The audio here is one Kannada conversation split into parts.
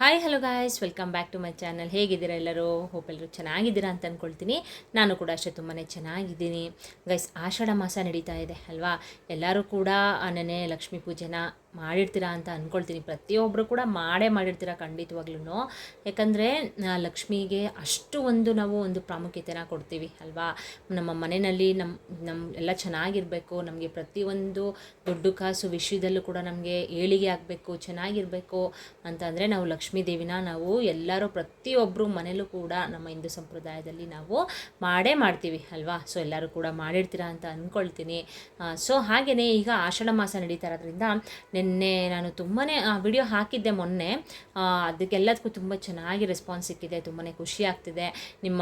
Hi hello guys, welcome back to my channel. ಹೇಗಿದ್ದೀರಾ ಎಲ್ಲರೂ? ಹೋಪ್ ಎಲ್ಲರೂ ಚೆನ್ನಾಗಿದ್ದೀರಾ ಅಂತ ಅಂದ್ಕೊಳ್ತೀನಿ. ನಾನು ಕೂಡ ಅಷ್ಟೇ ತುಂಬಾ ಚೆನ್ನಾಗಿದ್ದೀನಿ ಗೈಸ್. ಆಷಾಢ ಮಾಸ ನಡೀತಾ ಇದೆ ಅಲ್ವಾ? ಎಲ್ಲರೂ ಕೂಡ ನೆನ್ನೆ ಲಕ್ಷ್ಮೀ ಪೂಜೆನ ಮಾಡಿರ್ತೀರಾ ಅಂತ ಅಂದ್ಕೊಳ್ತೀನಿ. ಪ್ರತಿಯೊಬ್ಬರು ಕೂಡ ಮಾಡಿರ್ತೀರ ಖಂಡಿತವಾಗ್ಲೂ. ಯಾಕಂದರೆ ಲಕ್ಷ್ಮಿಗೆ ಅಷ್ಟು ನಾವು ಒಂದು ಪ್ರಾಮುಖ್ಯತೆನ ಕೊಡ್ತೀವಿ ಅಲ್ವಾ? ನಮ್ಮ ಮನೆಯಲ್ಲಿ ನಮ್ಮ ಎಲ್ಲ ಚೆನ್ನಾಗಿರಬೇಕು, ನಮಗೆ ಪ್ರತಿಯೊಂದು ದುಡ್ಡು ಕಾಸು ವಿಷಯದಲ್ಲೂ ಕೂಡ ನಮಗೆ ಏಳಿಗೆ ಆಗಬೇಕು, ಚೆನ್ನಾಗಿರಬೇಕು ಅಂತಂದರೆ ನಾವು ಲಕ್ಷ್ಮೀ ದೇವಿನ ನಾವು ಎಲ್ಲರೂ ಪ್ರತಿಯೊಬ್ಬರು ಮನೇಲೂ ಕೂಡ ನಮ್ಮ ಹಿಂದೂ ಸಂಪ್ರದಾಯದಲ್ಲಿ ನಾವು ಮಾಡ್ತೀವಿ ಅಲ್ವಾ? ಸೊ ಎಲ್ಲರೂ ಕೂಡ ಮಾಡಿರ್ತೀರಾ ಅಂತ ಅಂದ್ಕೊಳ್ತೀನಿ. ಸೊ ಹಾಗೆಯೇ ಈಗ ಆಷಾಢ ಮಾಸ ನಡೀತಾ ಇರೋದ್ರಿಂದ ನಿನ್ನೆ ನಾನು ತುಂಬಾ ವಿಡಿಯೋ ಹಾಕಿದ್ದೆ ಮೊನ್ನೆ. ಅದಕ್ಕೆಲ್ಲದಕ್ಕೂ ತುಂಬ ಚೆನ್ನಾಗಿ ರೆಸ್ಪಾನ್ಸ್ ಸಿಕ್ಕಿದೆ, ತುಂಬಾ ಖುಷಿ ಆಗ್ತಿದೆ. ನಿಮ್ಮ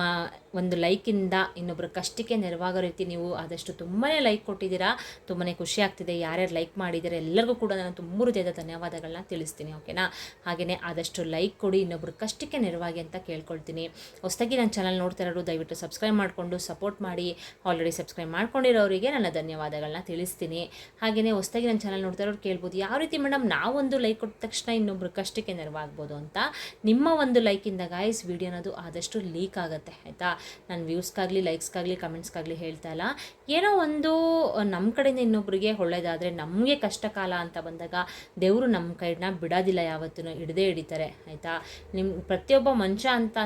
ಒಂದು ಲೈಕಿಂದ ಇನ್ನೊಬ್ಬರ ಕಷ್ಟಕ್ಕೆ ನೆರವಾಗೋ ರೀತಿ ನೀವು ಆದಷ್ಟು ತುಂಬಾ ಲೈಕ್ ಕೊಟ್ಟಿದ್ದೀರಾ, ತುಂಬಾ ಖುಷಿ ಆಗ್ತಿದೆ. ಯಾರ್ಯಾರು ಲೈಕ್ ಮಾಡಿದ್ದಾರೆ ಎಲ್ಲರಿಗೂ ಕೂಡ ನಾನು ತುಂಬ ಹೃದಯದ ಧನ್ಯವಾದಗಳನ್ನ ತಿಳಿಸ್ತೀನಿ, ಓಕೆನಾ? ಹಾಗೆಯೇ ಆದಷ್ಟು ಲೈಕ್ ಕೊಡಿ, ಇನ್ನೊಬ್ಬರ ಕಷ್ಟಕ್ಕೆ ನೆರವಾಗಿ ಅಂತ ಕೇಳ್ಕೊಳ್ತೀನಿ. ಹೊಸದಾಗಿ ನನ್ನ ಚಾನಲ್ ನೋಡ್ತಾ ಇರೋರು ದಯವಿಟ್ಟು ಸಬ್ಸ್ಕ್ರೈಬ್ ಮಾಡಿಕೊಂಡು ಸಪೋರ್ಟ್ ಮಾಡಿ. ಆಲ್ರೆಡಿ ಸಬ್ಸ್ಕ್ರೈಬ್ ಮಾಡ್ಕೊಂಡಿರೋರಿಗೆ ನನ್ನ ಧನ್ಯವಾದಗಳನ್ನ ತಿಳಿಸ್ತೀನಿ. ಹಾಗೆಯೇ ಹೊಸದಾಗಿ ನನ್ನ ಚಾನಲ್ ನೋಡ್ತಾ ಇರೋರು ಕೇಳ್ಬೋದು, ಯಾವ ರೀತಿ ಮೇಡಮ್ ನಾವೊಂದು ಲೈಕ್ ಕೊಟ್ಟ ತಕ್ಷಣ ಇನ್ನೊಬ್ರು ಕಷ್ಟಕ್ಕೆ ನೆರವಾಗ್ಬೋದು ಅಂತ. ನಿಮ್ಮ ಒಂದು ಲೈಕಿಂದ ಗಾಯ್ಸ್ ವಿಡಿಯೋ ಅನ್ನೋದು ಆದಷ್ಟು ಲೀಕ್ ಆಗುತ್ತೆ, ಆಯಿತಾ? ನಾನು ವ್ಯೂಸ್ಗಾಗಲಿ ಲೈಕ್ಸ್ಗಾಗಲಿ ಕಮೆಂಟ್ಸ್ಗಾಗಲಿ ಹೇಳ್ತಾ ಇಲ್ಲ. ಏನೋ ಒಂದು ನಮ್ಮ ಕಡೆಯಿಂದ ಇನ್ನೊಬ್ಬರಿಗೆ ಒಳ್ಳೇದಾದರೆ, ನಮಗೆ ಕಷ್ಟ ಕಾಲ ಅಂತ ಬಂದಾಗ ದೇವರು ನಮ್ಮ ಕೈನ ಬಿಡೋದಿಲ್ಲ, ಯಾವತ್ತೂ ಹಿಡ್ದೇ ಹಿಡಿತಾರೆ, ಆಯಿತಾ? ನಿಮ್ಮ ಪ್ರತಿಯೊಬ್ಬ ಮನುಷ್ಯ ಅಂತ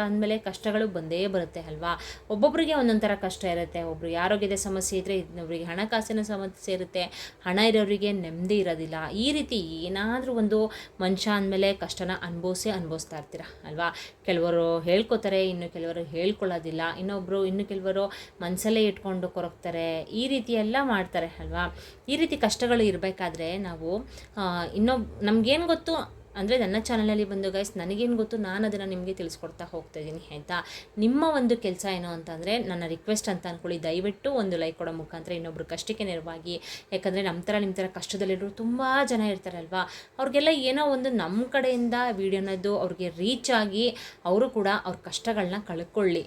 ಅಂದಮೇಲೆ ಕಷ್ಟಗಳು ಬಂದೇ ಬರುತ್ತೆ ಅಲ್ವಾ? ಒಬ್ಬೊಬ್ಬರಿಗೆ ಒಂದೊಂದು ಥರ ಕಷ್ಟ ಇರುತ್ತೆ. ಒಬ್ರಿಗೆ ಆರೋಗ್ಯದ ಸಮಸ್ಯೆ ಇದ್ದರೆ ಇನ್ನೊಬ್ಬರಿಗೆ ಹಣಕಾಸಿನ ಸಮಸ್ಯೆ ಇರುತ್ತೆ, ಹಣ ಇರೋರಿಗೆ ನೆಮ್ಮದಿ ಇರೋದಿಲ್ಲ. ಈ ರೀತಿ ಏನಾದರೂ ಒಂದು ಮನುಷ್ಯ ಅಂದಮೇಲೆ ಕಷ್ಟನ ಅನುಭವಿಸ್ತಾ ಇರ್ತೀರ ಅಲ್ವಾ? ಕೆಲವರು ಹೇಳ್ಕೊತಾರೆ, ಇನ್ನು ಕೆಲವರು ಹೇಳ್ಕೊಳ್ಳೋದಿಲ್ಲ, ಇನ್ನು ಕೆಲವರು ಮನಸ್ಸಲ್ಲೇ ಇಟ್ಕೊಂಡು ಕೊರಗ್ತಾರೆ, ಈ ರೀತಿ ಎಲ್ಲ ಮಾಡ್ತಾರೆ ಅಲ್ವಾ? ಈ ರೀತಿ ಕಷ್ಟಗಳು ಇರಬೇಕಾದ್ರೆ ನಾವು ನಮಗೇನು ಗೊತ್ತು ಅಂದರೆ, ನನ್ನ ಚಾನಲಲ್ಲಿ ಬಂದು ಗೈಸ್ ನನಗೇನು ಗೊತ್ತು ನಾನು ಅದನ್ನು ನಿಮಗೆ ತಿಳಿಸ್ಕೊಡ್ತಾ ಹೋಗ್ತಾಯಿದ್ದೀನಿ, ಆಯಿತಾ? ನಿಮ್ಮ ಒಂದು ಕೆಲಸ ಏನು ಅಂತಂದರೆ, ನನ್ನ ರಿಕ್ವೆಸ್ಟ್ ಅಂತ ಅಂದ್ಕೊಳ್ಳಿ, ದಯವಿಟ್ಟು ಒಂದು ಲೈಕ್ ಕೊಡೋ ಮುಖಾಂತರ ಇನ್ನೊಬ್ರು ಕಷ್ಟಕ್ಕೆ ನೆರವಾಗಿ. ಯಾಕಂದರೆ ನಿಮ್ಮ ಥರ ಕಷ್ಟದಲ್ಲಿರೋರು ತುಂಬ ಜನ ಇರ್ತಾರಲ್ವಾ? ಅವ್ರಿಗೆಲ್ಲ ಏನೋ ಒಂದು ನಮ್ಮ ಕಡೆಯಿಂದ ವೀಡಿಯೋನದ್ದು ಅವ್ರಿಗೆ ರೀಚ್ ಆಗಿ ಅವರು ಕೂಡ ಅವ್ರ ಕಷ್ಟಗಳನ್ನ ಕಳ್ಕೊಳ್ಳಿ,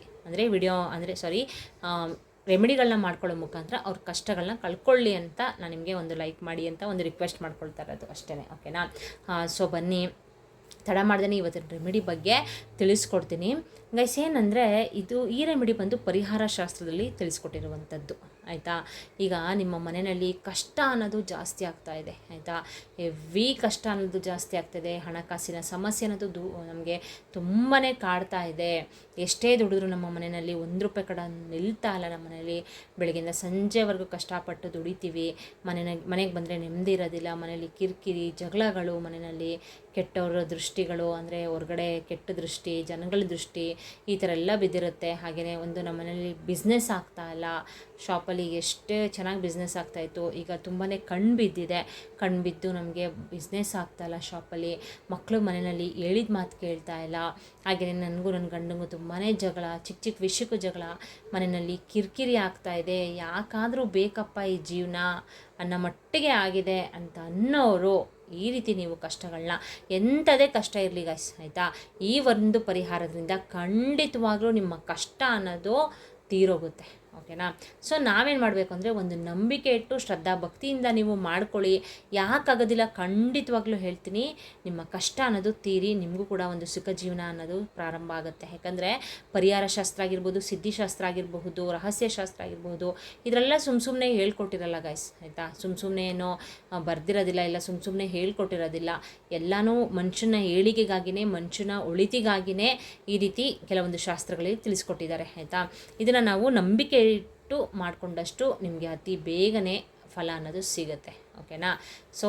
ರೆಮಿಡಿಗಳನ್ನ ಮಾಡ್ಕೊಳ್ಳೋ ಮುಖಾಂತರ ಅವ್ರ ಕಷ್ಟಗಳನ್ನ ಕಳ್ಕೊಳ್ಳಿ ಅಂತ ನಾನು ನಿಮಗೆ ಒಂದು ಲೈಕ್ ಮಾಡಿ ಅಂತ ಒಂದು ರಿಕ್ವೆಸ್ಟ್ ಮಾಡ್ಕೊಳ್ತಾ ಇರೋದು ಅಷ್ಟೇ, ಓಕೆನಾ? ಸೊ ಬನ್ನಿ, ತಡ ಮಾಡ್ದೇ ಇವತ್ತಿನ ರೆಮಿಡಿ ಬಗ್ಗೆ ತಿಳಿಸ್ಕೊಡ್ತೀನಿ ಗೈಸ್. ಏನಂದರೆ ಈ ರೆಮಿಡಿ ಬಂದು ಪರಿಹಾರ ಶಾಸ್ತ್ರದಲ್ಲಿ ತಿಳಿಸ್ಕೊಟ್ಟಿರುವಂಥದ್ದು, ಆಯಿತಾ? ಈಗ ನಿಮ್ಮ ಮನೆಯಲ್ಲಿ ಕಷ್ಟ ಅನ್ನೋದು ಜಾಸ್ತಿ ಆಗ್ತಾ ಇದೆ, ಆಯಿತಾ? ಹೆವಿ ಕಷ್ಟ ಅನ್ನೋದು ಜಾಸ್ತಿ ಆಗ್ತಾಯಿದೆ, ಹಣಕಾಸಿನ ಸಮಸ್ಯೆ ಅನ್ನೋದು ನಮಗೆ ತುಂಬಾ ಕಾಡ್ತಾ ಇದೆ. ಎಷ್ಟೇ ದುಡಿದ್ರೂ ನಮ್ಮ ಮನೆಯಲ್ಲಿ ₹1 ಕಡೆ ನಿಲ್ತಾ ಇಲ್ಲ. ನಮ್ಮ ಮನೇಲಿ ಬೆಳಗ್ಗೆಯಿಂದ ಸಂಜೆವರೆಗೂ ಕಷ್ಟಪಟ್ಟು ದುಡಿತೀವಿ, ಮನೆಗೆ ಬಂದರೆ ನೆಮ್ಮದಿ ಇರೋದಿಲ್ಲ, ಮನೇಲಿ ಕಿರಿಕಿರಿ ಜಗಳಗಳು, ಮನೆಯಲ್ಲಿ ಕೆಟ್ಟವರ ದೃಷ್ಟಿಗಳು, ಅಂದರೆ ಹೊರಗಡೆ ಕೆಟ್ಟ ದೃಷ್ಟಿ, ಜನಗಳ ದೃಷ್ಟಿ, ಈ ಥರ ಎಲ್ಲ ಬಿದ್ದಿರುತ್ತೆ. ಹಾಗೆಯೇ ನಮ್ಮ ಮನೇಲಿ ಬಿಸ್ನೆಸ್ ಆಗ್ತಾ ಇಲ್ಲ, ಶಾಪಲ್ಲಿ ಎಷ್ಟೇ ಚೆನ್ನಾಗಿ ಬಿಸ್ನೆಸ್ ಆಗ್ತಾಯಿತ್ತು, ಈಗ ತುಂಬಾ ಕಣ್ಬಿದ್ದು ನಮಗೆ ಬಿಸ್ನೆಸ್ ಆಗ್ತಾಯಿಲ್ಲ ಶಾಪಲ್ಲಿ. ಮಕ್ಕಳು ಮನೆಯಲ್ಲಿ ಹೇಳಿದ ಮಾತು ಕೇಳ್ತಾ ಇಲ್ಲ. ಹಾಗೆಯೇ ನನಗೂ ನನ್ನ ಗಂಡಂಗೂ ತುಂಬಾ ಜಗಳ, ಚಿಕ್ಕ ವಿಷಯಕ್ಕೂ ಜಗಳ, ಮನೆಯಲ್ಲಿ ಕಿರಿಕಿರಿ ಆಗ್ತಾಯಿದೆ. ಯಾಕಾದರೂ ಬೇಕಪ್ಪ ಈ ಜೀವನ ಅನ್ನೋ ಮಟ್ಟಿಗೆ ಆಗಿದೆ ಅಂತ ಅನ್ನೋರು, ಈ ರೀತಿ ನೀವು ಕಷ್ಟಗಳನ್ನ ಎಂಥದೇ ಕಷ್ಟ ಇರಲಿ ಗೈಸ್, ಆಯಿತಾ? ಈ ಒಂದು ಪರಿಹಾರದಿಂದ ಖಂಡಿತವಾಗ್ಲೂ ನಿಮ್ಮ ಕಷ್ಟ ಅನ್ನೋದು ತೀರೋಗುತ್ತೆ, ಓಕೆನಾ? ಸೊ ನಾವೇನು ಮಾಡಬೇಕು ಅಂದರೆ, ಒಂದು ನಂಬಿಕೆ ಇಟ್ಟು ಶ್ರದ್ಧಾ ಭಕ್ತಿಯಿಂದ ನೀವು ಮಾಡ್ಕೊಳ್ಳಿ. ಯಾಕಾಗೋದಿಲ್ಲ ಖಂಡಿತವಾಗ್ಲೂ ಹೇಳ್ತೀನಿ, ನಿಮ್ಮ ಕಷ್ಟ ಅನ್ನೋದು ತೀರಿ ನಿಮಗೂ ಕೂಡ ಒಂದು ಸುಖ ಜೀವನ ಅನ್ನೋದು ಪ್ರಾರಂಭ ಆಗುತ್ತೆ. ಯಾಕಂದರೆ ಪರಿಹಾರ ಶಾಸ್ತ್ರ ಆಗಿರ್ಬೋದು, ಸಿದ್ಧಿಶಾಸ್ತ್ರ ಆಗಿರಬಹುದು, ರಹಸ್ಯಶಾಸ್ತ್ರ ಆಗಿರ್ಬೋದು, ಇದರೆಲ್ಲ ಸುಮ್ಮನೆ ಹೇಳ್ಕೊಟ್ಟಿರಲ್ಲ ಗೈಸ್, ಆಯಿತಾ? ಸುಮ್ಮನೆ ಏನೋ ಬರ್ದಿರೋದಿಲ್ಲ, ಇಲ್ಲ ಸುಮ್ಮನೆ ಹೇಳ್ಕೊಟ್ಟಿರೋದಿಲ್ಲ. ಎಲ್ಲನೂ ಮನುಷ್ಯನ ಏಳಿಗೆಗಾಗಿಯೇ, ಮನುಷ್ಯನ ಒಳಿತಿಗಾಗಿಯೇ ಈ ರೀತಿ ಕೆಲವೊಂದು ಶಾಸ್ತ್ರಗಳಲ್ಲಿ ತಿಳಿಸ್ಕೊಟ್ಟಿದ್ದಾರೆ, ಆಯಿತಾ? ಇದನ್ನು ನಾವು ನಂಬಿಕೆ ಇಟ್ಟು ಮಾಡಿಕೊಂಡಷ್ಟು ನಿಮಗೆ ಅತಿ ಬೇಗನೆ ಫಲ ಅನ್ನೋದು ಸಿಗುತ್ತೆ, ಓಕೆನಾ? ಸೊ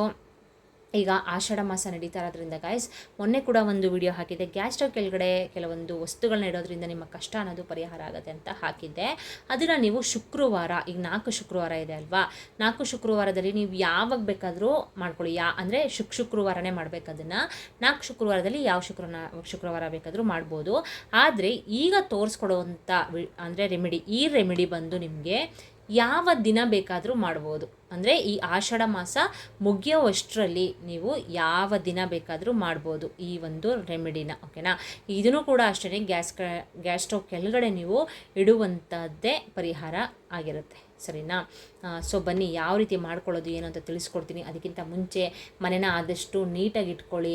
ಈಗ ಆಷಾಢ ಮಾಸ ನಡೀತಾ ಇರೋದ್ರಿಂದ ಗಾಯ್ಸ್, ಮೊನ್ನೆ ಕೂಡ ಒಂದು ವಿಡಿಯೋ ಹಾಕಿದ್ದೆ, ಗ್ಯಾಸ್ ಸ್ಟವ್ ಕೆಳಗಡೆ ಕೆಲವೊಂದು ವಸ್ತುಗಳನ್ನ ಇಡೋದ್ರಿಂದ ನಿಮ್ಮ ಕಷ್ಟ ಅನ್ನೋದು ಪರಿಹಾರ ಆಗುತ್ತೆ ಅಂತ ಹಾಕಿದ್ದೆ. ಅದನ್ನು ನೀವು ಶುಕ್ರವಾರ, ಈಗ 4 ಶುಕ್ರವಾರ ಇದೆ ಅಲ್ವಾ? 4 ಶುಕ್ರವಾರದಲ್ಲಿ ನೀವು ಯಾವಾಗ ಬೇಕಾದರೂ ಮಾಡ್ಕೊಳ್ಳಿ. ಅಂದರೆ ಶುಕ್ರವಾರನೇ ಮಾಡಬೇಕು ಅದನ್ನು. 4 ಶುಕ್ರವಾರದಲ್ಲಿ ಯಾವ ಶುಕ್ರವಾರ ಬೇಕಾದರೂ ಮಾಡ್ಬೋದು. ಆದರೆ ಈಗ ತೋರಿಸ್ಕೊಡುವಂಥ ಅಂದರೆ ಈ ರೆಮಿಡಿ ಬಂದು ನಿಮಗೆ ಯಾವ ದಿನ ಬೇಕಾದರೂ ಮಾಡ್ಬೋದು. ಅಂದರೆ ಈ ಆಷಾಢ ಮಾಸ ಮುಗಿಯೋವಷ್ಟರಲ್ಲಿ ನೀವು ಯಾವ ದಿನ ಬೇಕಾದರೂ ಮಾಡ್ಬೋದು ಈ ಒಂದು ರೆಮಿಡಿನ, ಓಕೆನಾ. ಇದನ್ನು ಕೂಡ ಅಷ್ಟೇ ಗ್ಯಾಸ್ ಸ್ಟವ್ ಕೆಳಗಡೆ ನೀವು ಇಡುವಂಥದ್ದೇ ಪರಿಹಾರ ಆಗಿರುತ್ತೆ, ಸರಿನಾ. ಸೊ ಬನ್ನಿ ಯಾವ ರೀತಿ ಮಾಡ್ಕೊಳ್ಳೋದು ಏನು ಅಂತ ತಿಳಿಸ್ಕೊಡ್ತೀನಿ. ಅದಕ್ಕಿಂತ ಮುಂಚೆ ಮನೆನ ಆದಷ್ಟು ನೀಟಾಗಿ ಇಟ್ಕೊಳ್ಳಿ.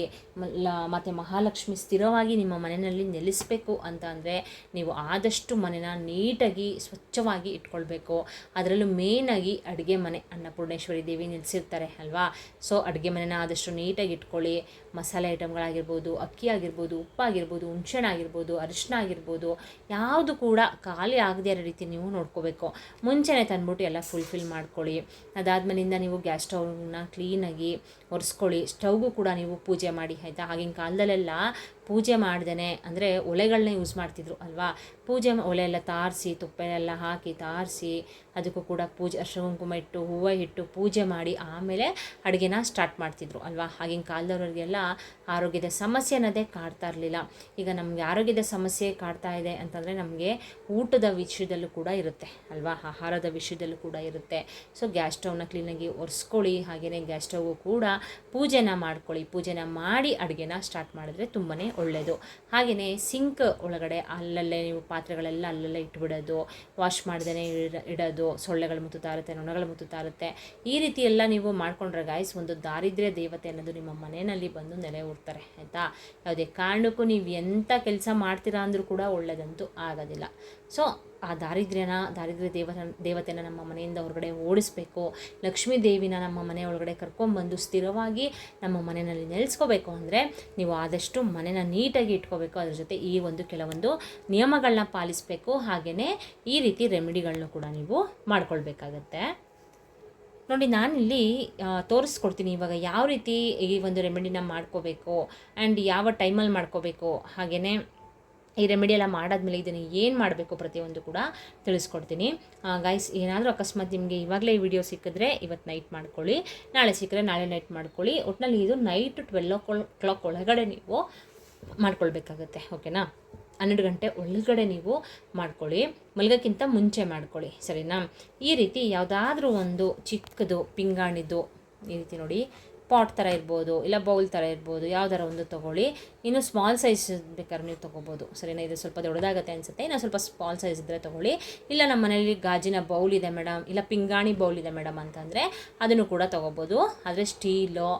ಮತ್ತು ಮಹಾಲಕ್ಷ್ಮಿ ಸ್ಥಿರವಾಗಿ ನಿಮ್ಮ ಮನೆಯಲ್ಲಿ ನೆಲೆಸಬೇಕು ಅಂತ ಅಂದರೆ ನೀವು ಆದಷ್ಟು ಮನೆನ ನೀಟಾಗಿ ಸ್ವಚ್ಛವಾಗಿ ಇಟ್ಕೊಳ್ಬೇಕು. ಅದರಲ್ಲೂ ಮೇಯ್ನಾಗಿ ಅಡುಗೆ ಮನೆ, ಅನ್ನಪೂರ್ಣೇಶ್ವರಿ ದೇವಿ ನಿಲ್ಲಿಸಿರ್ತಾರೆ ಅಲ್ವಾ. ಸೊ ಅಡುಗೆ ಮನೆನ ಆದಷ್ಟು ನೀಟಾಗಿ ಇಟ್ಕೊಳ್ಳಿ. ಮಸಾಲೆ ಐಟಮ್ಗಳಾಗಿರ್ಬೋದು, ಅಕ್ಕಿ ಆಗಿರ್ಬೋದು, ಉಪ್ಪಾಗಿರ್ಬೋದು, ಹುಣ್ಸೆಹಣ್ಣು ಆಗಿರ್ಬೋದು, ಅರಿಶಿನ ಆಗಿರ್ಬೋದು, ಯಾವುದು ಕೂಡ ಖಾಲಿ ಆಗದೇ ಇರೋ ರೀತಿ ನೀವು ನೋಡ್ಕೋಬೇಕು. ಮುಂಚೆನೇ ತಂದ್ಬಿಟ್ಟು ಎಲ್ಲ ಫುಲ್ಫಿಲ್ ಮಾಡ್ಕೊಳ್ಳಿ. ಅದಾದ್ಮೇಲಿಂದ ನೀವು ಗ್ಯಾಸ್ ಸ್ಟವ್ನ ಕ್ಲೀನಾಗಿ ಒರೆಸ್ಕೊಳ್ಳಿ. ಸ್ಟವ್ಗೂ ಕೂಡ ನೀವು ಪೂಜೆ ಮಾಡಿ, ಆಯಿತಾ. ಆಗಿನ ಕಾಲದಲ್ಲೆಲ್ಲ ಪೂಜೆ ಮಾಡ್ದೇ ಅಂದರೆ ಒಲೆಗಳನ್ನ ಯೂಸ್ ಮಾಡ್ತಿದ್ರು ಅಲ್ವಾ. ಪೂಜೆ ಒಲೆ ಎಲ್ಲ ತಾರಿಸಿ, ತುಪ್ಪ ಎಲ್ಲ ಹಾಕಿ ತಾರಿಸಿ, ಅದಕ್ಕೂ ಕೂಡ ಪೂಜೆ ಅರಿಶಿನ ಕುಂಕುಮ ಇಟ್ಟು, ಹೂವು ಇಟ್ಟು ಪೂಜೆ ಮಾಡಿ ಆಮೇಲೆ ಅಡುಗೆನ ಸ್ಟಾರ್ಟ್ ಮಾಡ್ತಿದ್ರು ಅಲ್ವಾ. ಆಗಿನ ಕಾಲದವ್ರಿಗೆಲ್ಲ ಆರೋಗ್ಯದ ಸಮಸ್ಯೆ ಅನ್ನೋದೇ ಕಾಡ್ತಾ ಇರಲಿಲ್ಲ. ಈಗ ನಮಗೆ ಆರೋಗ್ಯದ ಸಮಸ್ಯೆ ಕಾಡ್ತಾ ಇದೆ ಅಂತಂದರೆ ನಮಗೆ ಊಟದ ವಿಷಯದಲ್ಲೂ ಕೂಡ ಇರುತ್ತೆ ಅಲ್ವಾ, ಆಹಾರದ ವಿಷಯದಲ್ಲೂ ಕೂಡ ಇರುತ್ತೆ. ಸೊ ಗ್ಯಾಸ್ ಸ್ಟವ್ನ ಕ್ಲೀನಾಗಿ ಒರೆಸ್ಕೊಳ್ಳಿ. ಹಾಗೆಯೇ ಗ್ಯಾಸ್ ಸ್ಟವ್ ಕೂಡ ಪೂಜೆನ ಮಾಡ್ಕೊಳ್ಳಿ. ಪೂಜೆನ ಮಾಡಿ ಅಡುಗೆನ ಸ್ಟಾರ್ಟ್ ಮಾಡಿದ್ರೆ ತುಂಬಾ ಒಳ್ಳೆಯದು. ಹಾಗೆಯೇ ಸಿಂಕ್ ಒಳಗಡೆ ಅಲ್ಲಲ್ಲೇ ನೀವು ಪಾತ್ರೆಗಳೆಲ್ಲ ಅಲ್ಲಲ್ಲೇ ಇಟ್ಬಿಡೋದು, ವಾಶ್ ಮಾಡ್ದೇ ಇಡೋದು, ಸೊಳ್ಳೆಗಳು ಮುತ್ತುತ್ತಾ ಇರುತ್ತೆ, ನೊಣಗಳು ಮುತ್ತುತ್ತಾ ಇರುತ್ತೆ. ಈ ರೀತಿ ಎಲ್ಲ ನೀವು ಮಾಡ್ಕೊಂಡ್ರೆ ಗಾಯ್ಸ್, ಒಂದು ದಾರಿದ್ರ್ಯ ದೇವತೆ ಅನ್ನೋದು ನಿಮ್ಮ ಮನೆಯಲ್ಲಿ ಬಂದು ನೆಲೆ ಊರ್ತಾರೆ, ಆಯಿತಾ. ಯಾವುದೇ ಕಾರಣಕ್ಕೂ ನೀವು ಎಂಥ ಕೆಲಸ ಮಾಡ್ತೀರಾ ಅಂದರೂ ಕೂಡ ಒಳ್ಳೆಯದಂತೂ ಆಗೋದಿಲ್ಲ. ಸೊ ಆ ದಾರಿದ್ರ್ಯ ದೇವತೆನ ನಮ್ಮ ಮನೆಯಿಂದ ಹೊರಗಡೆ ಓಡಿಸ್ಬೇಕು. ಲಕ್ಷ್ಮೀ ದೇವಿನ ನಮ್ಮ ಮನೆ ಒಳಗಡೆ ಕರ್ಕೊಂಡ್ಬಂದು ಸ್ಥಿರವಾಗಿ ನಮ್ಮ ಮನೆಯಲ್ಲಿ ನೆಲೆಸ್ಕೋಬೇಕು ಅಂದರೆ ನೀವು ಆದಷ್ಟು ಮನೆನ ನೀಟಾಗಿ ಇಟ್ಕೋಬೇಕು. ಅದ್ರ ಜೊತೆ ಈ ಒಂದು ಕೆಲವೊಂದು ನಿಯಮಗಳನ್ನ ಪಾಲಿಸಬೇಕು. ಹಾಗೆಯೇ ಈ ರೀತಿ ರೆಮಿಡಿಗಳನ್ನೂ ಕೂಡ ನೀವು ಮಾಡ್ಕೊಳ್ಬೇಕಾಗತ್ತೆ. ನೋಡಿ, ನಾನಿಲ್ಲಿ ತೋರಿಸ್ಕೊಡ್ತೀನಿ ಇವಾಗ ಯಾವ ರೀತಿ ಈ ಒಂದು ರೆಮಿಡಿನ ಮಾಡ್ಕೋಬೇಕು ಆ್ಯಂಡ್ ಯಾವ ಟೈಮಲ್ಲಿ ಮಾಡ್ಕೋಬೇಕು. ಹಾಗೆಯೇ ಈ ರೆಮಿಡಿ ಎಲ್ಲ ಮಾಡಾದ್ಮೇಲೆ ಇದನ್ನು ಏನು ಮಾಡಬೇಕು ಪ್ರತಿಯೊಂದು ಕೂಡ ತಿಳಿಸ್ಕೊಡ್ತೀನಿ. ಗೈಸ್, ಏನಾದರೂ ಅಕಸ್ಮಾತ್ ನಿಮಗೆ ಇವಾಗಲೇ ಈ ವಿಡಿಯೋ ಸಿಕ್ಕಿದ್ರೆ ಇವತ್ತು ನೈಟ್ ಮಾಡ್ಕೊಳ್ಳಿ, ನಾಳೆ ಸಿಕ್ಕರೆ ನಾಳೆ ನೈಟ್ ಮಾಡ್ಕೊಳ್ಳಿ. ಒಟ್ಟಿನಲ್ಲಿ ಇದು ನೈಟ್ 12 ಒಳಗಡೆ ನೀವು ಮಾಡ್ಕೊಳ್ಬೇಕಾಗತ್ತೆ, ಓಕೆನಾ. 12 ಗಂಟೆ ಒಳಗಡೆ ನೀವು ಮಾಡ್ಕೊಳ್ಳಿ, ಮಲಗೋಕ್ಕಿಂತ ಮುಂಚೆ ಮಾಡ್ಕೊಳ್ಳಿ, ಸರಿನಾ. ಈ ರೀತಿ ಯಾವುದಾದ್ರೂ ಒಂದು ಚಿಕ್ಕದು ಪಿಂಗಾಣಿದು ಈ ರೀತಿ ನೋಡಿ, ಪಾಟ್ ಥರ ಇರ್ಬೋದು, ಇಲ್ಲ ಬೌಲ್ ಥರ ಇರ್ಬೋದು, ಯಾವ್ದಾರ ಒಂದು ತೊಗೊಳ್ಳಿ. ಇನ್ನು ಸ್ಮಾಲ್ ಸೈಜ್ ಬೇಕಾದ್ರೆ ನೀವು ತೊಗೋಬೋದು, ಸರಿನಾ. ಇದು ಸ್ವಲ್ಪ ದೊಡ್ಡದಾಗತ್ತೆ ಅನಿಸುತ್ತೆ, ಇನ್ನು ಸ್ವಲ್ಪ ಸ್ಮಾಲ್ ಸೈಜ್ ಇದ್ದರೆ ತೊಗೊಳ್ಳಿ. ಇಲ್ಲ ನಮ್ಮ ಮನೇಲಿ ಗಾಜಿನ ಬೌಲ್ ಇದೆ ಮೇಡಮ್, ಇಲ್ಲ ಪಿಂಗಾಣಿ ಬೌಲ್ ಇದೆ ಮೇಡಮ್ ಅಂತಂದರೆ ಅದನ್ನು ಕೂಡ ತೊಗೋಬೋದು. ಆದರೆ ಸ್ಟೀಲು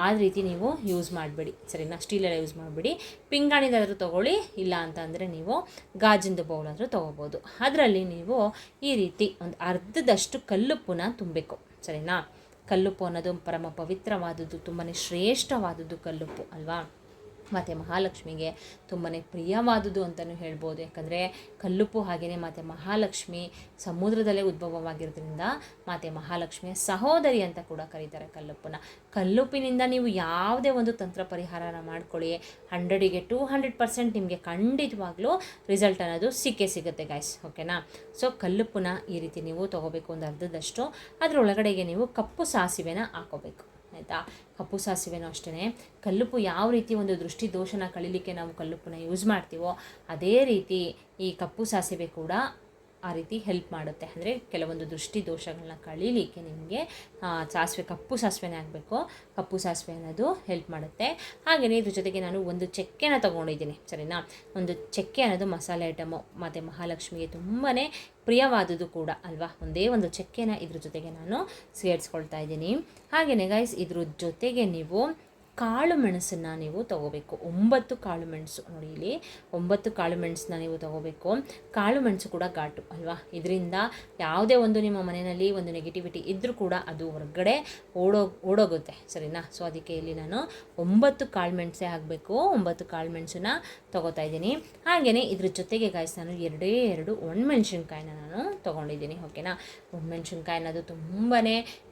ಆ ರೀತಿ ನೀವು ಯೂಸ್ ಮಾಡಬೇಡಿ, ಸರಿನಾ. ಸ್ಟೀಲೆಲ್ಲ ಯೂಸ್ ಮಾಡಬೇಡಿ. ಪಿಂಗಾಣಿದಾದರೂ ತೊಗೊಳ್ಳಿ, ಇಲ್ಲ ಅಂತಂದರೆ ನೀವು ಗಾಜಿಂದು ಬೌಲ್ ಆದರೂ ತೊಗೋಬೋದು. ಅದರಲ್ಲಿ ನೀವು ಈ ರೀತಿ ಒಂದು ಅರ್ಧದಷ್ಟು ಕಲ್ಲುಪ್ಪನ್ನ ತುಂಬಬೇಕು, ಸರಿನಾ. ಕಲ್ಲುಪ್ಪು ಅನ್ನೋದು ಪರಮ ಪವಿತ್ರವಾದದ್ದು, ತುಂಬಾ ಶ್ರೇಷ್ಠವಾದದ್ದು ಕಲ್ಲುಪ್ಪು ಅಲ್ವಾ. ಮತ್ತು ಮಹಾಲಕ್ಷ್ಮಿಗೆ ತುಂಬಾ ಪ್ರಿಯವಾದುದು ಅಂತಲೂ ಹೇಳ್ಬೋದು. ಯಾಕಂದರೆ ಕಲ್ಲುಪ್ಪು ಹಾಗೆಯೇ ಮತ್ತು ಮಹಾಲಕ್ಷ್ಮಿ ಸಮುದ್ರದಲ್ಲೇ ಉದ್ಭವವಾಗಿರೋದ್ರಿಂದ ಮತ್ತು ಮಹಾಲಕ್ಷ್ಮಿಯ ಸಹೋದರಿ ಅಂತ ಕೂಡ ಕರೀತಾರೆ ಕಲ್ಲುಪ್ಪನ. ಕಲ್ಲುಪ್ಪಿನಿಂದ ನೀವು ಯಾವುದೇ ಒಂದು ತಂತ್ರ ಪರಿಹಾರನ ಮಾಡ್ಕೊಳ್ಳಿ, 100ಗೆ 200% ನಿಮಗೆ ಖಂಡಿತವಾಗ್ಲೂ ರಿಸಲ್ಟ್ ಅನ್ನೋದು ಸಿಗುತ್ತೆ ಗಾಯ್ಸ್, ಓಕೆನಾ. ಸೊ ಕಲ್ಲುಪ್ಪನ್ನ ಈ ರೀತಿ ನೀವು ತೊಗೋಬೇಕು, ಒಂದು ಅರ್ಧದಷ್ಟು. ಅದರೊಳಗಡೆಗೆ ನೀವು ಕಪ್ಪು ಸಾಸಿವೆನ ಹಾಕೋಬೇಕು, ಆಯಿತಾ. ಕಪ್ಪು ಸಾಸಿವೆನೂ ಅಷ್ಟೇ. ಕಲ್ಲುಪ್ಪು ಯಾವ ರೀತಿ ಒಂದು ದೃಷ್ಟಿ ದೋಷನ ಕಳೀಲಿಕ್ಕೆ ನಾವು ಕಲ್ಲುಪ್ಪನ್ನ ಯೂಸ್ ಮಾಡ್ತೀವೋ ಅದೇ ರೀತಿ ಈ ಕಪ್ಪು ಸಾಸಿವೆ ಕೂಡ ಆ ರೀತಿ ಹೆಲ್ಪ್ ಮಾಡುತ್ತೆ. ಅಂದರೆ ಕೆಲವೊಂದು ದೃಷ್ಟಿ ದೋಷಗಳನ್ನ ಕಳೀಲಿಕ್ಕೆ ನಿಮಗೆ ಕಪ್ಪು ಸಾಸಿವೆನೇ ಆಗಬೇಕು. ಕಪ್ಪು ಸಾಸಿವೆ ಅನ್ನೋದು ಹೆಲ್ಪ್ ಮಾಡುತ್ತೆ. ಹಾಗೆಯೇ ಇದ್ರ ಜೊತೆಗೆ ನಾನು ಒಂದು ಚಕ್ಕೆನ ತೊಗೊಂಡಿದ್ದೀನಿ, ಸರಿನಾ. ಒಂದು ಚಕ್ಕೆ ಅನ್ನೋದು ಮಸಾಲೆ ಐಟಮು ಮತ್ತು ಮಹಾಲಕ್ಷ್ಮಿಗೆ ತುಂಬಾ ಪ್ರಿಯವಾದುದು ಕೂಡ ಅಲ್ವಾ. ಒಂದೇ ಒಂದು ಚಕ್ಕೆನ ಇದ್ರ ಜೊತೆಗೆ ನಾನು ಸೇರಿಸ್ಕೊಳ್ತಾ ಇದ್ದೀನಿ. ಹಾಗೆಯೇ ಗೈಸ್, ಇದ್ರ ಜೊತೆಗೆ ನೀವು ಕಾಳು ಮೆಣಸನ್ನು ನೀವು ತೊಗೋಬೇಕು. 9 ಕಾಳು ಮೆಣಸು ನೋಡಿ, ಇಲ್ಲಿ 9 ಕಾಳು ಮೆಣಸನ್ನ ನೀವು ತೊಗೋಬೇಕು. ಕಾಳು ಮೆಣಸು ಕೂಡ ಘಾಟು ಇದರಿಂದ ಯಾವುದೇ ಒಂದು ನಿಮ್ಮ ಮನೆಯಲ್ಲಿ ಒಂದು ನೆಗೆಟಿವಿಟಿ ಇದ್ದರೂ ಕೂಡ ಅದು ಹೊರಗಡೆ ಓಡೋಗುತ್ತೆ, ಸರಿನಾ. ಸೊ ಅದಕ್ಕೆ ಇಲ್ಲಿ ನಾನು 9 ಕಾಳು ಮೆಣಸೇ ಆಗಬೇಕು, 9 ಕಾಳು ಮೆಣಸನ್ನ ತೊಗೋತಾ ಇದ್ದೀನಿ. ಹಾಗೆಯೇ ಇದ್ರ ಜೊತೆಗೆ ಗಾಯ್ಸ್ ನಾನು 2 ಒಣಮೆಣ್ಸಿನ್ಕಾಯಿನ ನಾನು ತೊಗೊಂಡಿದ್ದೀನಿ, ಓಕೆನಾ. ಒಣಮೆಣ್ಸಿನ್ಕಾಯಿ ಅನ್ನೋದು ತುಂಬಾ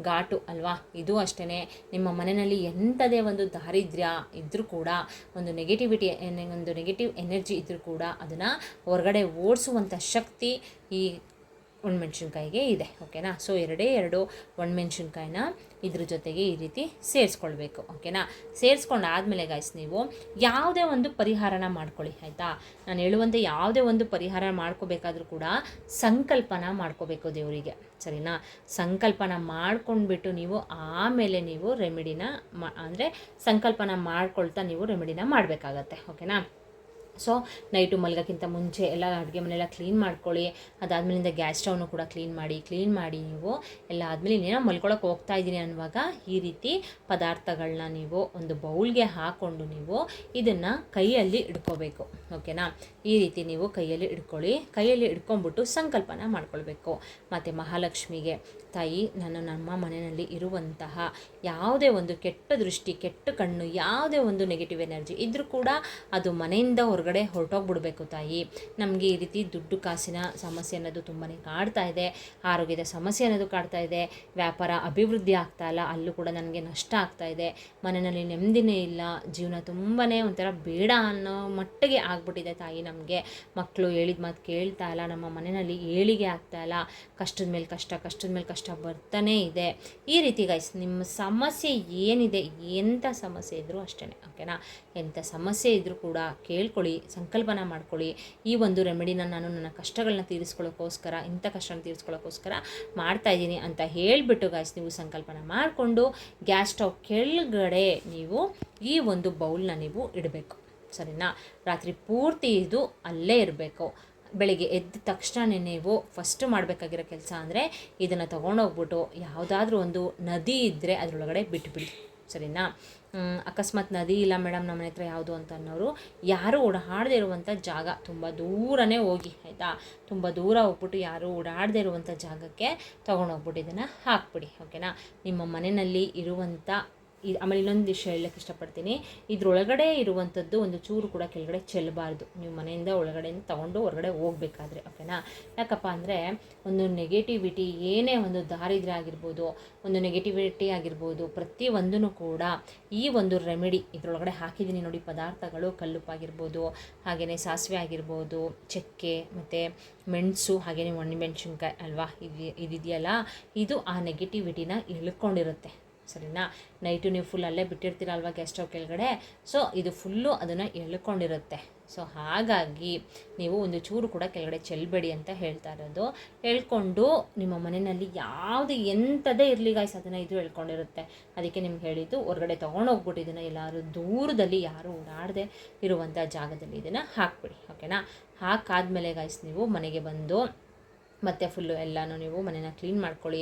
ಘಾಟು ಅಲ್ವಾ. ಇದು ಅಷ್ಟೇ, ನಿಮ್ಮ ಮನೆಯಲ್ಲಿ ಎಂಥದೇ ಒಂದು ದಾರಿದ್ರ್ಯ ಇದ್ದರೂ ಕೂಡ, ಒಂದು ನೆಗೆಟಿವ್ ಎನರ್ಜಿ ಇದ್ದರೂ ಕೂಡ ಅದನ್ನು ಹೊರಗಡೆ ಓಡಿಸುವಂಥ ಶಕ್ತಿ ಈ ಒಣಮೆಣ್ಸಿನ್ಕಾಯಿಗೆ ಇದೆ. ಓಕೆನಾ. ಸೊ ಎರಡು ಒಣಮೆಣ್ಸಿನ್ಕಾಯಿನ ಇದ್ರ ಜೊತೆಗೆ ಈ ರೀತಿ ಸೇರಿಸ್ಕೊಳ್ಬೇಕು. ಓಕೆನಾ. ಸೇರಿಸ್ಕೊಂಡಾದ್ಮೇಲೆ ಗಾಯ್ಸ್ ನೀವು ಯಾವುದೇ ಒಂದು ಪರಿಹಾರನ ಮಾಡ್ಕೊಳ್ಳಿ, ಆಯಿತಾ. ನಾನು ಹೇಳುವಂತೆ ಯಾವುದೇ ಒಂದು ಪರಿಹಾರ ಮಾಡ್ಕೋಬೇಕಾದ್ರೂ ಕೂಡ ಸಂಕಲ್ಪನ ಮಾಡ್ಕೋಬೇಕು ದೇವರಿಗೆ, ಸರಿನಾ. ಸಂಕಲ್ಪನ ಮಾಡ್ಕೊಂಡ್ಬಿಟ್ಟು ನೀವು ಆಮೇಲೆ ನೀವು ರೆಮಿಡಿನ ಅಂದರೆ ಸಂಕಲ್ಪನ ಮಾಡ್ಕೊಳ್ತಾ ನೀವು ರೆಮಿಡಿನ ಮಾಡಬೇಕಾಗತ್ತೆ. ಓಕೆನಾ. ಸೊ ನೈಟು ಮಲಗೋಕ್ಕಿಂತ ಮುಂಚೆ ಎಲ್ಲ ಅಡುಗೆ ಮನೆಯೆಲ್ಲ ಕ್ಲೀನ್ ಮಾಡ್ಕೊಳ್ಳಿ. ಅದಾದಮೇಲಿಂದ ಗ್ಯಾಸ್ ಸ್ಟವ್ನು ಕೂಡ ಕ್ಲೀನ್ ಮಾಡಿ ನೀವು ಎಲ್ಲ ಆದಮೇಲೆ ಇನ್ನೇನೋ ಮಲ್ಕೊಳಕ್ಕೆ ಹೋಗ್ತಾ ಇದ್ದೀನಿ ಅನ್ನುವಾಗ ಈ ರೀತಿ ಪದಾರ್ಥಗಳನ್ನ ನೀವು ಒಂದು ಬೌಲ್ಗೆ ಹಾಕ್ಕೊಂಡು ನೀವು ಇದನ್ನು ಕೈಯಲ್ಲಿ ಇಡ್ಕೋಬೇಕು. ಓಕೆನಾ. ಈ ರೀತಿ ನೀವು ಕೈಯಲ್ಲಿ ಇಡ್ಕೊಳ್ಳಿ. ಕೈಯಲ್ಲಿ ಇಡ್ಕೊಂಬಿಟ್ಟು ಸಂಕಲ್ಪನ ಮಾಡ್ಕೊಳ್ಬೇಕು. ಮತ್ತು ಮಹಾಲಕ್ಷ್ಮಿಗೆ, ತಾಯಿ, ನಾನು ನಮ್ಮ ಮನೆಯಲ್ಲಿ ಇರುವಂತಹ ಯಾವುದೇ ಒಂದು ಕೆಟ್ಟ ದೃಷ್ಟಿ, ಕೆಟ್ಟ ಕಣ್ಣು, ಯಾವುದೇ ಒಂದು ನೆಗೆಟಿವ್ ಎನರ್ಜಿ ಇದ್ದರೂ ಕೂಡ ಅದು ಮನೆಯಿಂದ ಹೊರಗಡೆ ಹೊರಟೋಗ್ಬಿಡ್ಬೇಕು ತಾಯಿ. ನಮಗೆ ಈ ರೀತಿ ದುಡ್ಡು ಕಾಸಿನ ಸಮಸ್ಯೆ ಅನ್ನೋದು ತುಂಬಾ ಕಾಡ್ತಾ ಇದೆ, ಆರೋಗ್ಯದ ಸಮಸ್ಯೆ ಅನ್ನೋದು ಕಾಡ್ತಾ ಇದೆ, ವ್ಯಾಪಾರ ಅಭಿವೃದ್ಧಿ ಆಗ್ತಾ ಇಲ್ಲ, ಅಲ್ಲೂ ಕೂಡ ನನಗೆ ನಷ್ಟ ಆಗ್ತಾ ಇದೆ, ಮನೆಯಲ್ಲಿ ನೆಮ್ಮದಿನೇ ಇಲ್ಲ, ಜೀವನ ತುಂಬಾ ಒಂಥರ ಬೇಡ ಅನ್ನೋ ಮಟ್ಟಿಗೆ ಆಗ್ಬಿಟ್ಟಿದೆ ತಾಯಿ. ನಮಗೆ ಮಕ್ಕಳು ಹೇಳಿದ ಮಾತು ಕೇಳ್ತಾ ಇಲ್ಲ, ನಮ್ಮ ಮನೆಯಲ್ಲಿ ಏಳಿಗೆ ಆಗ್ತಾ ಇಲ್ಲ, ಕಷ್ಟದ ಮೇಲೆ ಕಷ್ಟ ಬರ್ತಾನೇ ಇದೆ. ಈ ರೀತಿ ಗೈಸ್ ನಿಮ್ಮ ಸಮಸ್ಯೆ ಏನಿದೆ, ಎಂಥ ಸಮಸ್ಯೆ ಇದ್ದರೂ ಅಷ್ಟೇ. ಓಕೆನಾ. ಎಂಥ ಸಮಸ್ಯೆ ಇದ್ದರೂ ಕೂಡ ಕೇಳ್ಕೊಳ್ಳಿ, ಸಂಕಲ್ಪನ ಮಾಡ್ಕೊಳ್ಳಿ. ಈ ಒಂದು ರೆಮಿಡಿನ ನಾನು ನನ್ನ ಕಷ್ಟಗಳನ್ನ ತೀರಿಸ್ಕೊಳ್ಳೋಕ್ಕೋಸ್ಕರ, ಇಂಥ ಕಷ್ಟನ ತೀರಿಸ್ಕೊಳ್ಳೋಕ್ಕೋಸ್ಕರ ಮಾಡ್ತಾಯಿದ್ದೀನಿ ಅಂತ ಹೇಳಿಬಿಟ್ಟು ಗೈಸ್ ನೀವು ಸಂಕಲ್ಪನ ಮಾಡಿಕೊಂಡು ಗ್ಯಾಸ್ ಸ್ಟವ್ ಕೆಳಗಡೆ ನೀವು ಈ ಒಂದು ಬೌಲ್ನ ನೀವು ಇಡಬೇಕು, ಸರಿನಾ. ರಾತ್ರಿ ಪೂರ್ತಿ ಇದು ಅಲ್ಲೇ ಇರಬೇಕು. ಬೆಳಿಗ್ಗೆ ಎದ್ದ ತಕ್ಷಣ ನೀವು ಫಸ್ಟ್ ಮಾಡಬೇಕಾಗಿರೋ ಕೆಲಸ ಅಂದರೆ ಇದನ್ನು ತೊಗೊಂಡೋಗ್ಬಿಟ್ಟು ಯಾವುದಾದ್ರೂ ಒಂದು ನದಿ ಇದ್ದರೆ ಅದರೊಳಗಡೆ ಬಿಟ್ಟುಬಿಡಿ, ಸರಿನಾ. ಅಕಸ್ಮಾತ್ ನದಿ ಇಲ್ಲ ಮೇಡಮ್ ನಮ್ಮ ಮನೆ ಹತ್ರ ಯಾವುದು ಅಂತ ಅನ್ನೋರು ಯಾರೂ ಓಡಾಡದೇ ಇರುವಂಥ ಜಾಗ, ತುಂಬ ದೂರನೇ ಹೋಗಿ, ಆಯಿತಾ. ತುಂಬ ದೂರ ಹೋಗ್ಬಿಟ್ಟು ಯಾರೂ ಓಡಾಡದೇ ಇರುವಂಥ ಜಾಗಕ್ಕೆ ತೊಗೊಂಡೋಗ್ಬಿಟ್ಟು ಇದನ್ನು ಹಾಕ್ಬಿಡಿ. ಓಕೆನಾ. ನಿಮ್ಮ ಮನೆಯಲ್ಲಿ ಇರುವಂಥ ಆಮೇಲೆ ಇನ್ನೊಂದು ವಿಷಯ ಹೇಳಕ್ಕೆ ಇಷ್ಟಪಡ್ತೀನಿ, ಇದ್ರೊಳಗಡೆ ಇರುವಂಥದ್ದು ಒಂದು ಚೂರು ಕೂಡ ಕೆಳಗಡೆ ಚೆಲ್ಲಬಾರ್ದು. ನೀವು ಮನೆಯಿಂದ ಒಳಗಡೆಯಿಂದ ತೊಗೊಂಡು ಹೊರಗಡೆ ಹೋಗಬೇಕಾದ್ರೆ. ಓಕೆನಾ. ಯಾಕಪ್ಪ ಅಂದರೆ ಒಂದು ನೆಗೆಟಿವಿಟಿ ಏನೇ ಒಂದು ದಾರಿದ್ರ್ಯ ಆಗಿರ್ಬೋದು, ಒಂದು ನೆಗೆಟಿವಿಟಿ ಆಗಿರ್ಬೋದು, ಪ್ರತಿಯೊಂದೂ ಕೂಡ ಈ ಒಂದು ರೆಮಿಡಿ ಇದರೊಳಗಡೆ ಹಾಕಿದ್ದೀನಿ ನೋಡಿ. ಪದಾರ್ಥಗಳು ಕಲ್ಲುಪ್ಪಾಗಿರ್ಬೋದು, ಹಾಗೆಯೇ ಸಾಸಿವೆ ಆಗಿರ್ಬೋದು, ಚಕ್ಕೆ ಮತ್ತು ಮೆಣಸು, ಹಾಗೆಯೇ ಒಣಮೆಣಸಿನ್ಕಾಯಿ ಅಲ್ವಾ, ಇದಿದೆಯಲ್ಲ, ಇದು ಆ ನೆಗೆಟಿವಿಟಿನ ಇಳ್ಕೊಂಡಿರುತ್ತೆ, ಸರಿನಾ. ನೈಟು ನೀವು ಫುಲ್ ಅಲ್ಲೇ ಬಿಟ್ಟಿರ್ತೀರ ಅಲ್ವಾ ಗ್ಯಾಸ್ ಸ್ಟವ್ ಕೆಳಗಡೆ. ಸೊ ಇದು ಫುಲ್ಲು ಅದನ್ನು ಎಳ್ಕೊಂಡಿರುತ್ತೆ. ಸೊ ಹಾಗಾಗಿ ನೀವು ಒಂದು ಚೂರು ಕೂಡ ಕೆಳಗಡೆ ಚೆಲ್ಲಬೇಡಿ ಅಂತ ಹೇಳ್ತಾ ಇರೋದು. ಹೇಳ್ಕೊಂಡು ನಿಮ್ಮ ಮನೆಯಲ್ಲಿ ಯಾವುದು ಎಂಥದೇ ಇರಲಿ ಗಾಯ್ಸ್, ಅದನ್ನು ಇದು ಹೇಳ್ಕೊಂಡಿರುತ್ತೆ. ಅದಕ್ಕೆ ನಿಮ್ಗೆ ಹೇಳಿದ್ದು ಹೊರಗಡೆ ತೊಗೊಂಡೋಗ್ಬಿಟ್ಟು ಇದನ್ನು ಎಲ್ಲರೂ ದೂರದಲ್ಲಿ ಯಾರೂ ಓಡಾಡದೆ ಇರುವಂಥ ಜಾಗದಲ್ಲಿ ಇದನ್ನು ಹಾಕ್ಬಿಡಿ. ಓಕೆನಾ. ಹಾಕಾದ್ಮೇಲೆ ಗಾಯ್ಸ್ ನೀವು ಮನೆಗೆ ಬಂದು ಮತ್ತು ಫುಲ್ಲು ಎಲ್ಲನೂ ನೀವು ಮನೇನ ಕ್ಲೀನ್ ಮಾಡ್ಕೊಳ್ಳಿ,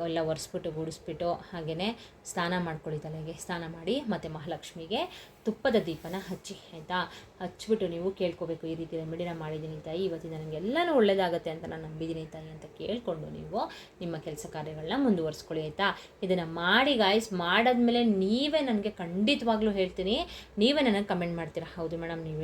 ಎಲ್ಲ ಒರೆಸ್ಬಿಟ್ಟು ಗುಡಿಸ್ಬಿಟ್ಟು ಹಾಗೆಯೇ ಸ್ನಾನ ಮಾಡ್ಕೊಳ್ಳಿ, ತಲೆಗೆ ಸ್ನಾನ ಮಾಡಿ ಮತ್ತು ಮಹಾಲಕ್ಷ್ಮಿಗೆ ತುಪ್ಪದ ದೀಪನ ಹಚ್ಚಿ, ಆಯಿತಾ. ಹಚ್ಬಿಟ್ಟು ನೀವು ಕೇಳ್ಕೋಬೇಕು, ಈ ರೀತಿ ರೆಮಿಡಿನ ಮಾಡಿದ್ದೀನಿ ತಾಯಿ, ಇವತ್ತಿಂದ ನನಗೆ ಎಲ್ಲನೂ ಒಳ್ಳೆಯದಾಗುತ್ತೆ ಅಂತ ನಾನು ನಂಬಿದ್ದೀನಿ ತಾಯಿ ಅಂತ ಕೇಳಿಕೊಂಡು ನೀವು ನಿಮ್ಮ ಕೆಲಸ ಕಾರ್ಯಗಳನ್ನ ಮುಂದುವರಿಸ್ಕೊಳ್ಳಿ, ಆಯಿತಾ. ಇದನ್ನು ಮಾಡಿ ಗಾಯ್ಸ್, ಮಾಡಾದ್ಮೇಲೆ ನೀವೇ ನನಗೆ ಖಂಡಿತವಾಗ್ಲೂ ಹೇಳ್ತೀನಿ, ನೀವೇ ನನಗೆ ಕಮೆಂಟ್ ಮಾಡ್ತೀರಾ, ಹೌದು ಮೇಡಮ್ ನೀವು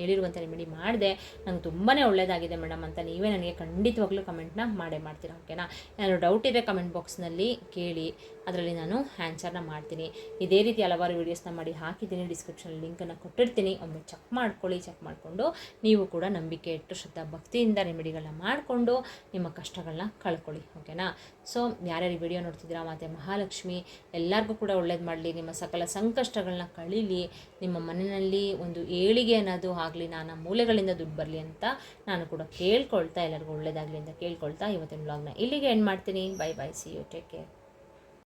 ಹೇಳಿರುವಂಥ ರೆಮಿಡಿ ಮಾಡಿದೆ, ನಂಗೆ ತುಂಬಾ ಒಳ್ಳೆಯದಾಗಿದೆ ಮೇಡಮ್ ಅಂತ ನೀವೇ ನನಗೆ ಖಂಡಿತವಾಗ್ಲೂ ಕಮೆಂಟ್ನ ಮಾಡೇ ಮಾಡ್ತೀರಾ. ಓಕೆನಾ. ಏನಾದರೂ ಡೌಟ್ ಇದೆ ಕಮೆಂಟ್ ಬಾಕ್ಸ್ನಲ್ಲಿ ಕೇಳಿ, ಅದರಲ್ಲಿ ನಾನು ಆನ್ಸರ್ನ ಮಾಡ್ತೀನಿ. ಇದೇ ರೀತಿ ಹಲವಾರು ವೀಡಿಯೋಸ್ನ ಮಾಡಿ ಹಾಕಿದ್ದೀನಿ, ಡಿಸ್ಕ್ರಿಪ್ಷನ್ ಲಿಂಕನ್ನು ಕೊಟ್ಟಿರ್ತೀನಿ, ಒಮ್ಮೆ ಚೆಕ್ ಮಾಡ್ಕೊಳ್ಳಿ. ಚೆಕ್ ಮಾಡಿಕೊಂಡು ನೀವು ಕೂಡ ನಂಬಿಕೆ ಇಟ್ಟು ಶ್ರದ್ಧಾ ಭಕ್ತಿಯಿಂದ ರೆಮಿಡಿಗಳನ್ನ ಮಾಡಿಕೊಂಡು ನಿಮ್ಮ ಕಷ್ಟಗಳನ್ನ ಕಳ್ಕೊಳ್ಳಿ. ಓಕೆನಾ. ಸೊ ಯಾರ್ಯಾರು ವಿಡಿಯೋ ನೋಡ್ತಿದ್ದೀರಾ, ಮತ್ತು ಮಹಾಲಕ್ಷ್ಮಿ ಎಲ್ಲರಿಗೂ ಕೂಡ ಒಳ್ಳೇದು ಮಾಡಲಿ, ನಿಮ್ಮ ಸಕಲ ಸಂಕಷ್ಟಗಳನ್ನ ಕಳೀಲಿ, ನಿಮ್ಮ ಮನೆಯಲ್ಲಿ ಒಂದು ಏಳಿಗೆ ಅನ್ನೋದು ಆಗಲಿ, ನಾನಾ ಮೂಲೆಗಳಿಂದ ದುಡ್ಡು ಬರಲಿ ಅಂತ ನಾನು ಕೂಡ ಕೇಳ್ಕೊಳ್ತಾ, ಎಲ್ಲರಿಗೂ ಒಳ್ಳೇದಾಗಲಿ ಅಂತ ಕೇಳ್ಕೊಳ್ತಾ ಇವತ್ತಿನ ವ್ಲಾಗ್ನ ಇಲ್ಲಿಗೆ ಎಂಡ್ ಮಾಡ್ತೀನಿ. Bye bye, see you, take care.